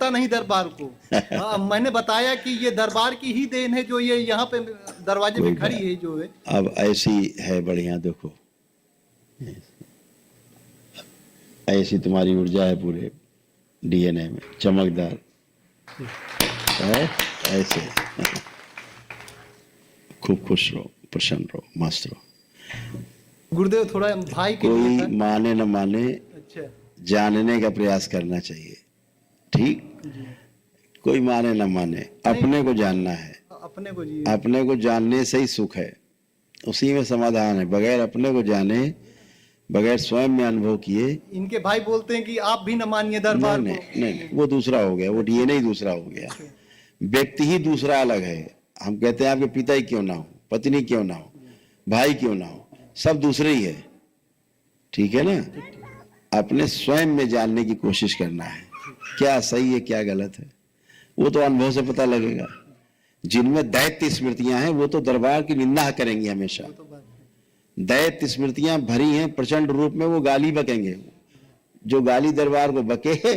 पता नहीं दरबार को। मैंने बताया कि ये दरबार की ही देन है जो ये यहाँ पे दरवाजे पे खड़ी है जो है। अब ऐसी है बढ़िया, देखो ऐसी तुम्हारी ऊर्जा है पूरे डीएनए में, चमकदार है ऐसे। खूब खुश रहो, प्रसन्न रहो, मस्त रहो। गुरुदेव थोड़ा भाई के कोई लिए था। माने न माने, अच्छा जानने का प्रयास करना चाहिए, ठीक। कोई माने न माने, अपने को जानना है। अपने को जी, अपने को जानने से ही सुख है, उसी में समाधान है। बगैर अपने को जाने, बगैर स्वयं में अनुभव किए। इनके भाई बोलते हैं कि आप भी न मानिए दरबार नहीं, को। नहीं, नहीं, वो दूसरा हो गया, वो डीएनए ही दूसरा हो गया, व्यक्ति ही दूसरा अलग है। हम कहते हैं आपके पिता ही क्यों ना हो, पत्नी क्यों ना हो, भाई क्यों ना हो, सब दूसरे ही है, ठीक है ना। अपने स्वयं में जानने की कोशिश करना है, क्या सही है क्या गलत है, वो तो अनुभव से पता लगेगा। जिनमें दैत्य स्मृतियां हैं वो तो दरबार की निंदा करेंगे हमेशा। दैत्य स्मृतियां भरी हैं प्रचंड रूप में, वो गाली बकेंगे। जो गाली दरबार को बके,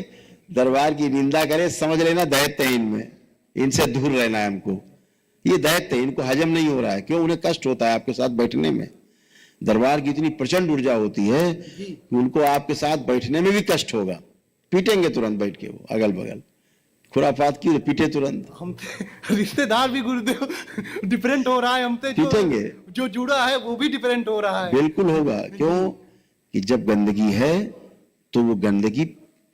दरबार की निंदा करे, समझ लेना दैत्य है इनमें, इनसे दूर रहना है हमको। ये दैत्य है, इनको हजम नहीं हो रहा है। क्यों? उन्हें कष्ट होता है आपके साथ बैठने में। दरबार की इतनी प्रचंड ऊर्जा होती है कि उनको आपके साथ बैठने में भी कष्ट होगा। पीटेंगे तुरंत बैठ के, वो अगल बगल खुरापात की पीटे तुरंत। हम रिश्तेदार भी गुरुदेव डिफरेंट हो रहा है हमसे, पीटेंगे, जो जुड़ा है वो भी डिफरेंट हो रहा है। बिल्कुल होगा। क्यों? कि जब गंदगी है तो वो गंदगी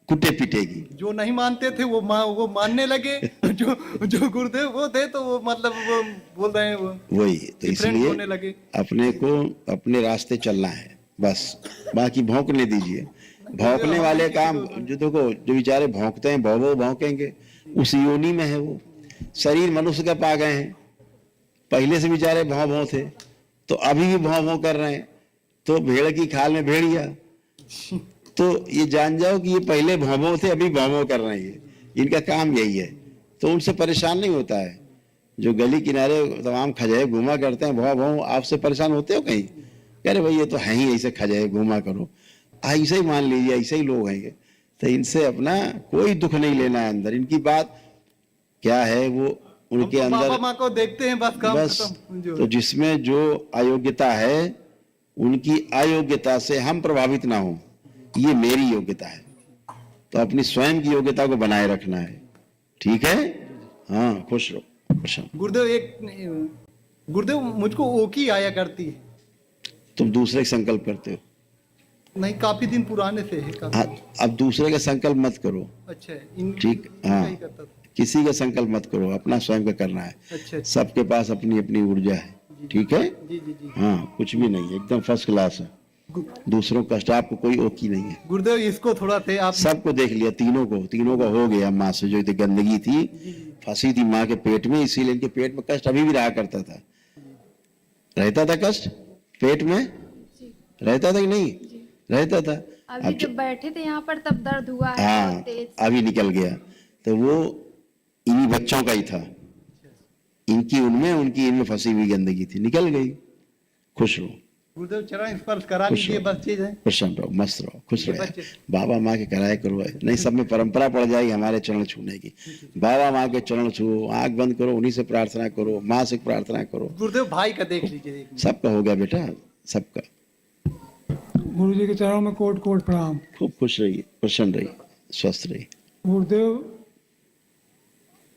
कुटे पीटेगी। जो नहीं मानते थे वो मानने लगे, जो गुरुदेव वो थे तो वो मतलब वो बोल रहे हैं वो वही तो, इसलिए होने लगे। अपने को अपने रास्ते चलना है बस, बाकी भौंकने दीजिए। भौंकने वाले काम जो देखो, जो बेचारे भौंकते हैं, भौ भौंकेंगे, उस योनि में है वो। शरीर मनुष्य का पा गए हैं, पहले से बेचारे भौं भौं थे, तो अभी भी भौं भौं कर रहे हैं। तो भेड़ की खाल में भेड़िया, तो ये जान जाओ कि ये पहले भौं भौं थे, अभी भौं भौं कर रहे हैं। इनका काम यही है, तो उनसे परेशान नहीं होता है। जो गली किनारे तमाम खजाए घुमा करते हैं भौं भौं, आपसे परेशान होते हो कहीं? कह रहे भाई ये तो है ही ऐसे, खजाए घुमा करो, ऐसे ही मान लीजिए, ऐसे ही लोग हैं। तो इनसे अपना कोई दुख नहीं लेना है। अंदर इनकी बात क्या है, वो उनके अंदर बाबा माँ को देखते हैं बस, काम बस। खत्म। तो जिसमें जो अयोग्यता है, उनकी अयोग्यता से हम प्रभावित ना हो, ये मेरी योग्यता है। तो अपनी स्वयं की योग्यता को बनाए रखना है, ठीक है। हाँ, खुश रहो, खुश रहो। गुरुदेव मुझको ओकी आया करती है। तुम दूसरे का संकल्प करते हो? नहीं, काफी दिन पुराने से है। अब दूसरे का संकल्प मत करो। अच्छा, ठीक, हाँ, किसी का संकल्प मत करो, अपना स्वयं का करना है। अच्छा। सबके पास अपनी अपनी ऊर्जा है, ठीक है। जी, जी, जी। हाँ, कुछ भी नहीं, एकदम फर्स्ट क्लास है। दूसरों का कष्ट, आपको कोई ओकी नहीं है। गुरुदेव इसको थोड़ा थे आप, सबको देख लिया, तीनों को हो गया। माँ से जो गंदगी थी, फंसी थी माँ के पेट में, इसीलिए इनके पेट में कष्ट अभी भी रहा करता था। रहता था कष्ट पेट में, रहता था कि नहीं रहता था? अभी जब बैठे थे यहाँ पर तब दर्द हुआ है। हाँ, अभी निकल गया। तो वो इन्हीं बच्चों का ही था, इनकी उनमें, उनकी इनमें फंसी हुई गंदगी थी, निकल गई। खुश रहो गुरुदेव, चरण स्पर्श करा लीजिए बस, चीज है। प्रसन्न रहो, मस्त रहो, खुश रहो। बाबा माँ के कराया करो, नहीं सब में परंपरा पड़ जाएगी हमारे चरण छूने की। बाबा माँ के चरण छू, आंख बंद करो, उन्हीं से प्रार्थना करो, माँ से प्रार्थना करो। गुरुदेव भाई का देख लीजिए, सबका हो गया बेटा, सबका। गुरु जी के चरणों में कोट कोट प्रणाम। खूब खुश रहिए, प्रसन्न रहिए, स्वस्थ रहिए। गुरुदेव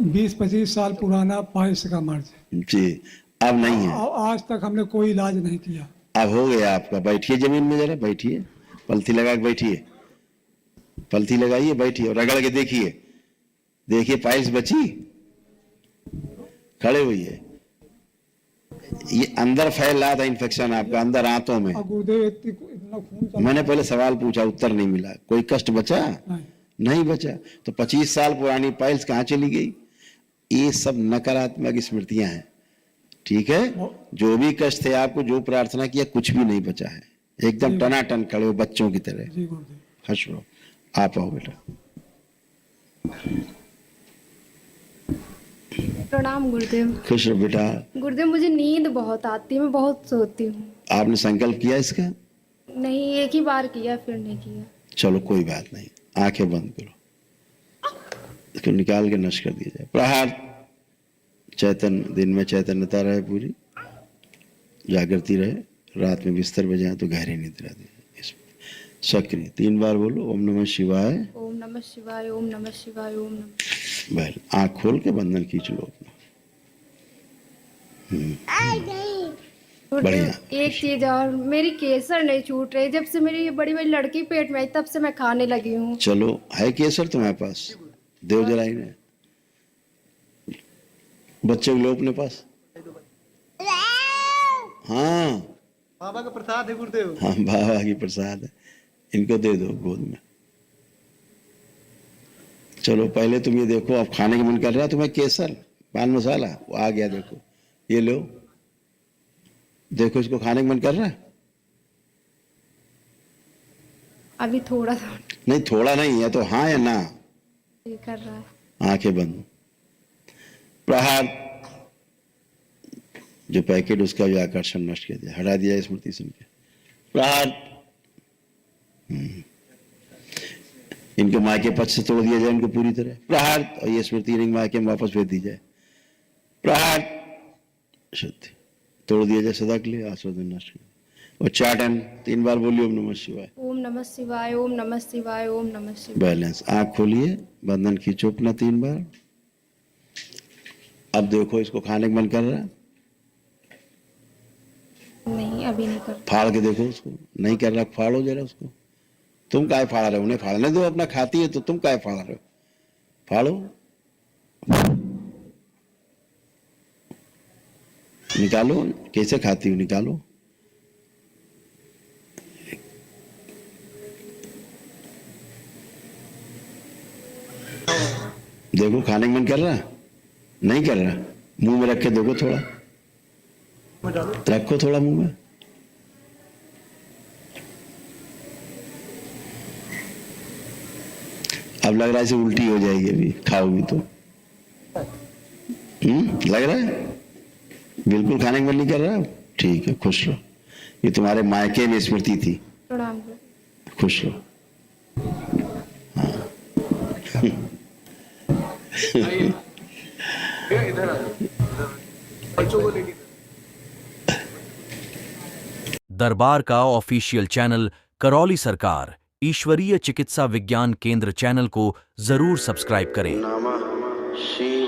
20-25 साल पुराना पाइल्स का मर्ज जी, अब नहीं है। आज तक हमने कोई इलाज नहीं किया, अब हो गया आपका। बैठिए जमीन में, जरा बैठिए, पलथी लगा के बैठिए, पलथी लगाइए, बैठिए और रगड़ के देखिए, देखिए पाइल्स बची। खड़े हुई ये अंदर फैल रहा था इन्फेक्शन आपका, अंदर आंतों में। इतना खून। मैंने पहले सवाल पूछा, उत्तर नहीं मिला। कोई कष्ट बचा? नहीं बचा। तो 25 साल पुरानी पाइल्स कहाँ चली गई? ये सब नकारात्मक स्मृतियां हैं, ठीक है। जो भी कष्ट थे, आपको जो प्रार्थना किया, कुछ भी नहीं बचा है। एकदम टनाटन खड़े हो बच्चों की तरह। हंस लो। आप आओ बेटा। प्रणाम गुरुदेव। खुश रहो बेटा। गुरुदेव मुझे नींद बहुत आती है, मैं बहुत सोती हूँ। आपने संकल्प किया इसका? नहीं, एक ही बार किया, फिर नहीं किया। चलो कोई बात नहीं, आंखें बंद करो। इसको निकाल के नष्ट कर दिया जाए। प्रहार चैतन्य, दिन में चैतन्यता रहे पूरी, जागृति रहे, रात में बिस्तर पे जाए तो गहरी निद्रा दे। सक्रिय 3 बार बोलो ओम नमः शिवाय। ओम नमः शिवाय, ओम नमः शिवाय, ओम नमः। बहल आंख खोल के बंधन खींच लो अपना। बढ़िया। एक चीज और, मेरी केसर नहीं छूट रही। जब से मेरी ये बड़ी बड़ी लड़की पेट में आई तब से मैं खाने लगी हूँ। चलो है केसर तुम्हारे पास? देव जलाई ने बच्चे को लो अपने पास। हाँ बाबा का प्रसाद है गुरुदेव। हाँ बाबा की प्रसाद है, इनको दे दो गोद में। चलो पहले तुम ये देखो, अब खाने का मन कर रहा है तुम्हें केसर पान मसाला, वो आ गया देखो, ये लो, देखो इसको खाने का मन कर रहा है? अभी थोड़ा सा नहीं थोड़ा नहीं है तो हाँ या ना? ये कर रहा है। आंखें बंद। प्रहार जो पैकेट उसका भी आकर्षण नष्ट कर दिया, हटा दिया स्मृति सुन के। प्रहार इनके मायके पक्ष से तोड़ दिया जाए इनको पूरी तरह। प्रहार और ये स्मृति इनके मायके में वापस भेज दी जाए। प्रहार शुद्धि तोड़ दिया जाए सदा के लिए, आस्वादन नष्ट कर। उच्चाटन 3 बार बोलिए ओम नमः शिवाय। ओम नमः शिवाय, ओम नमः शिवाय, ओम नमः शिवाय। बैलेंस। आंख खोलिए, बंधन खींचो अपना 3 बार। अब देखो इसको खाने का मन कर रहा है? नहीं अभी नहीं कर। फाड़ के देखो उसको, नहीं कर रहा फाड़ो जरा उसको। तुम काहे फाड़ रहे हो? उन्हें फाड़ने दो, अपना खाती है तो तुम काहे फाड़ रहे हो? फाड़ो, निकालो, कैसे खाती हो निकालो। देखो खाने का मन कर रहा है? नहीं कर रहा? मुंह में रख के देखो, थोड़ा रखो, थोड़ा मुंह में। अब लग रहा है इसे उल्टी हो जाएगी अभी खाओगी तो। लग रहा है? बिल्कुल खाने का मन नहीं कर रहा? ठीक है, खुश रहो। ये तुम्हारे मायके में स्मृति थी। प्रणाम। खुश रहो। हाँ। दरबार का ऑफिशियल चैनल करौली सरकार ईश्वरीय चिकित्सा विज्ञान केंद्र चैनल को जरूर सब्सक्राइब करें। नमः शिवाय।